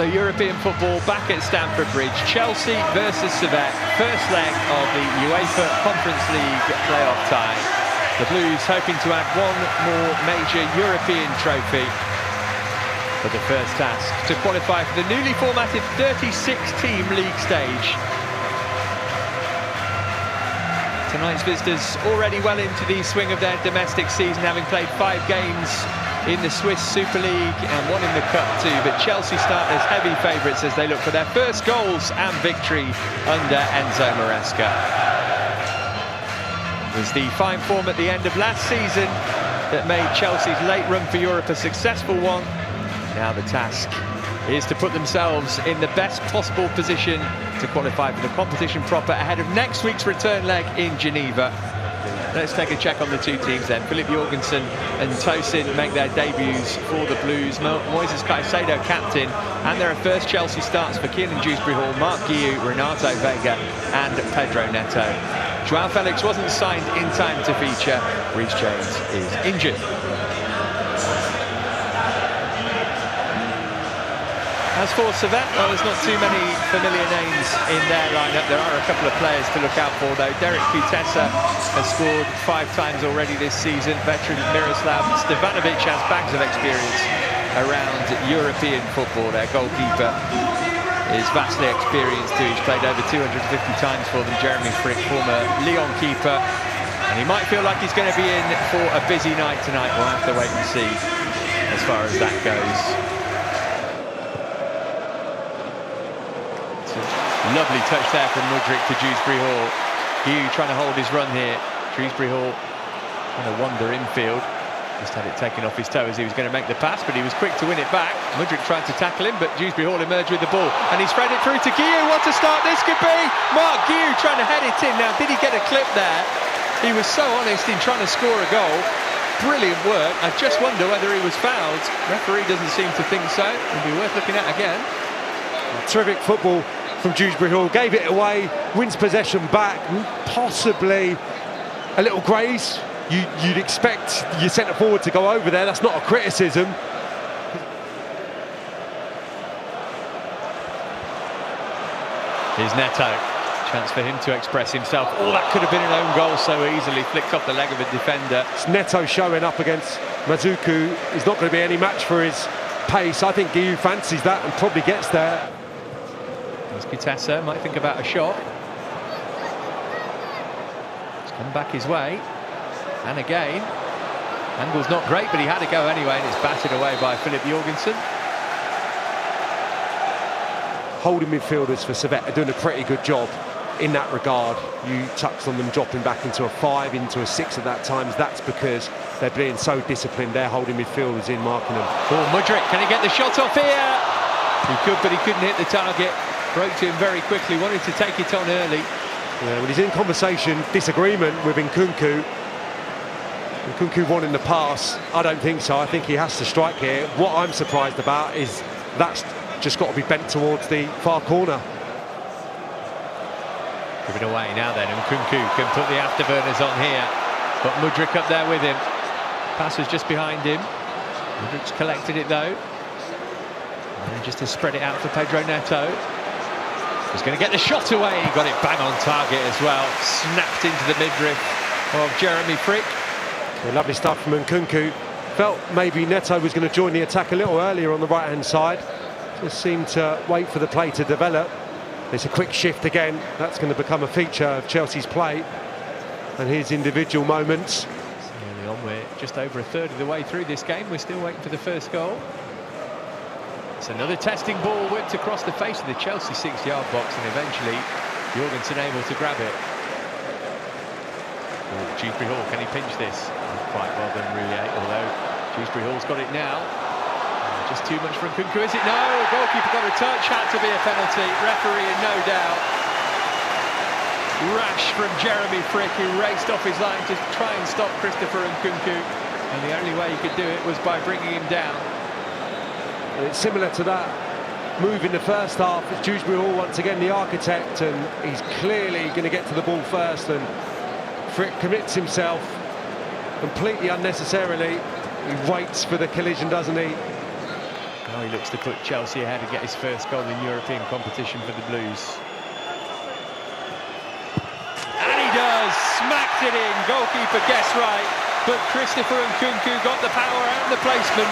So European football back at Stamford Bridge. Chelsea versus Servette. First leg of the UEFA Conference League playoff tie. The Blues hoping to add one more major European trophy for the first task to qualify for the newly formatted 36-team league stage. Tonight's visitors already well into the swing of their domestic season, having played 5 games in the Swiss Super League and 1 in the Cup too. But Chelsea start as heavy favourites as they look for their first goals and victory under Enzo Maresca. It was the fine form at the end of last season that made Chelsea's late run for Europe a successful one. Now the task is to put themselves in the best possible position to qualify for the competition proper ahead of next week's return leg in Geneva. Let's take a check on the two teams then. Philippe Jorgensen and Tosin make their debuts for the Blues. Moises Caicedo captain, and there are first Chelsea starts for Kiernan Dewsbury-Hall, Marc Guiu, Renato Vega and Pedro Neto. Joao Felix wasn't signed in time to feature. Reece James is injured. As for Servette, well, there's not too many familiar names in their lineup. There are a couple of players to look out for, though. Derek Kutesa has scored 5 times already this season. Veteran Miroslav Stevanovic has bags of experience around European football. Their goalkeeper is vastly experienced too. He's played over 250 times for them. Jeremy Frick, former Lyon keeper. And he might feel like he's going to be in for a busy night tonight. We'll have to wait and see as far as that goes. Lovely touch there from Mudryk to Dewsbury-Hall. Guiu trying to hold his run here. Dewsbury-Hall trying to wander infield. Just had it taken off his toe as he was going to make the pass, but he was quick to win it back. Mudryk tried to tackle him, but Dewsbury-Hall emerged with the ball. And he's threaded it through to Guiu. What a start this could be! Marc Guiu trying to head it in. Now, did he get a clip there? He was so honest in trying to score a goal. Brilliant work. I just wonder whether he was fouled. Referee doesn't seem to think so. It'll be worth looking at again. Terrific football from Dewsbury-Hall, gave it away, wins possession back, possibly a little graze. You'd expect your centre-forward to go over there, that's not a criticism. Here's Neto, chance for him to express himself. Oh, that could have been an own goal so easily, flicked off the leg of a defender. It's Neto showing up against Mazuku. He's not going to be any match for his pace. I think Guiu fancies that and probably gets there. Kutesa might think about a shot. It's come back his way. And again. Angle's not great, but he had to go anyway, and it's batted away by Philippe Jorgensen. Holding midfielders for Servette are doing a pretty good job in that regard. You touched on them dropping back into a 5, into a 6 at that times. That's because they're being so disciplined. They're holding midfielders in, marking them. Oh, Mudryk, can he get the shot off here? He could, but he couldn't hit the target. Broke to him very quickly, wanted to take it on early. Yeah, well, he's in conversation, disagreement with Nkunku. Nkunku wanting the pass. I don't think so. I think he has to strike here. What I'm surprised about is that's just got to be bent towards the far corner. Give it away now then, Nkunku can put the afterburners on here. But Mudryk up there with him. Pass was just behind him. Mudryk's collected it though. And just to spread it out for Pedro Neto. He's going to get the shot away. He got it bang on target as well. Snapped into the midriff of Jeremy Frick. Yeah, lovely stuff from Nkunku. Felt maybe Neto was going to join the attack a little earlier on the right-hand side. Just seemed to wait for the play to develop. It's a quick shift again. That's going to become a feature of Chelsea's play and his individual moments. Early on, we're just over a third of the way through this game. We're still waiting for the first goal. It's another testing ball whipped across the face of the Chelsea 6-yard box, and eventually Jorgensen able to grab it. Oh, Dewsbury-Hall, can he pinch this? Not quite well done, Rouillet, although Dewsbury-Hall's got it now. Just too much from Nkunku, is it? No, goalkeeper got a touch, had to be a penalty. Referee in no doubt. Rash from Jeremy Frick, who raced off his line to try and stop Christopher Nkunku, and the only way he could do it was by bringing him down. It's similar to that move in the first half. It's Dewsbury-Hall once again the architect, and he's clearly going to get to the ball first, and Frick commits himself completely unnecessarily. He waits for the collision, doesn't he? Now he looks to put Chelsea ahead and get his first goal in European competition for the Blues. And he does! Smacked it in! Goalkeeper guessed right, but Christopher Nkunku got the power and the placement,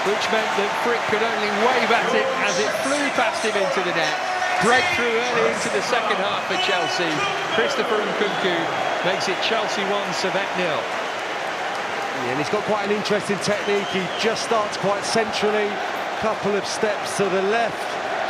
which meant that Frick could only wave at it as it flew past him into the net. Breakthrough early into the second half for Chelsea. Christopher Nkunku makes it Chelsea 1, Servette 0. Yeah, and he's got quite an interesting technique. He just starts quite centrally, couple of steps to the left,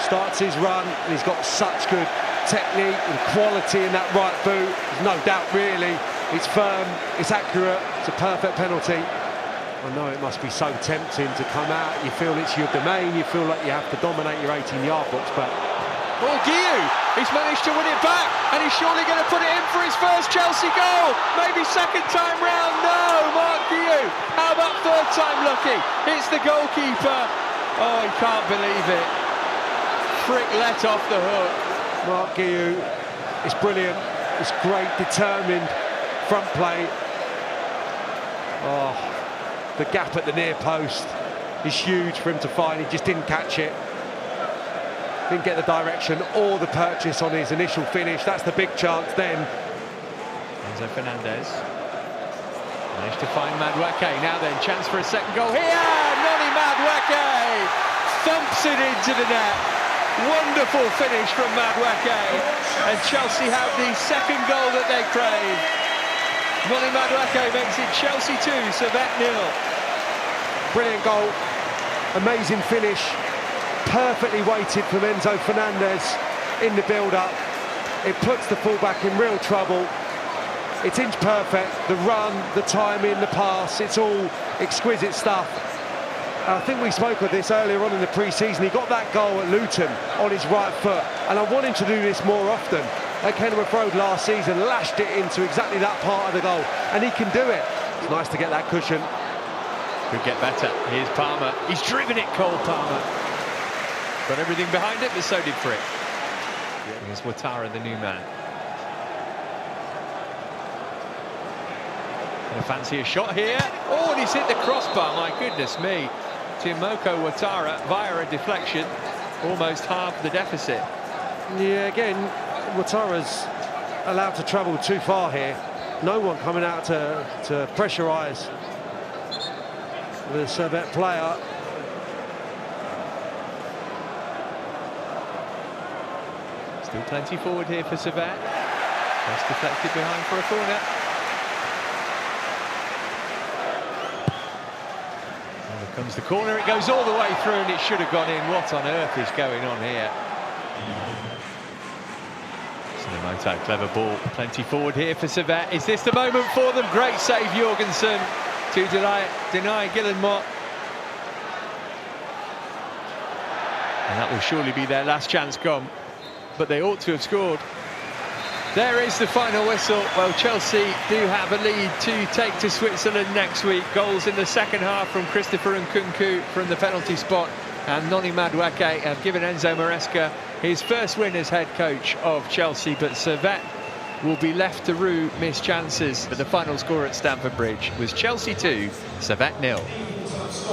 starts his run, and he's got such good technique and quality in that right boot. There's no doubt really. It's firm, it's accurate, it's a perfect penalty. I know it must be so tempting to come out. You feel it's your domain, you feel like you have to dominate your 18-yard box, but... Oh, Guillou, he's managed to win it back, and he's surely going to put it in for his first Chelsea goal. Maybe second time round. No, Mark Guillou. How about third time lucky? It's the goalkeeper. Oh, he can't believe it. Frick let off the hook. Mark Guillou, it's brilliant. It's great, determined front play. Oh, the gap at the near post is huge for him to find. He just didn't catch it. Didn't get the direction or the purchase on his initial finish. That's the big chance then. Enzo Fernandez managed to find Madueke. Now then, chance for a second goal here. Noni Madueke thumps it into the net. Wonderful finish from Madueke, and Chelsea have the second goal that they crave. Noni Madueke makes it Chelsea 2, Servette 0. Brilliant goal, amazing finish. Perfectly weighted from Enzo Fernandez in the build-up. It puts the fullback in real trouble. It's inch perfect, the run, the timing, the pass, it's all exquisite stuff. I think we spoke of this earlier on in the pre-season. He got that goal at Luton on his right foot, and I want him to do this more often. At Kenilworth Road last season, lashed it into exactly that part of the goal, and he can do it. It's nice to get that cushion. Could get better. Here's Palmer. He's driven it, Cole Palmer. Got everything behind it, but so did Frick. Here's Ouattara, the new man. Gonna fancy a shot here. Oh, and he's hit the crossbar, my goodness me. Timoko Ouattara, via a deflection, almost halved the deficit. Yeah, again, Ouattara's allowed to travel too far here. No one coming out to pressurise the Servette player. Still plenty forward here for Servette. Just deflected behind for a corner. And here comes the corner. It goes all the way through, and it should have gone in. What on earth is going on here? Sinamoto, clever ball. Plenty forward here for Servette. Is this the moment for them? Great save, Jorgensen, to deny Guillemot. And that will surely be their last chance gone. But they ought to have scored. There is the final whistle. Well, Chelsea do have a lead to take to Switzerland next week. Goals in the second half from Christopher Nkunku from the penalty spot, and Noni Madueke have given Enzo Maresca his first win as head coach of Chelsea. But Servette will be left to rue missed chances. But the final score at Stamford Bridge was Chelsea 2, Servette 0.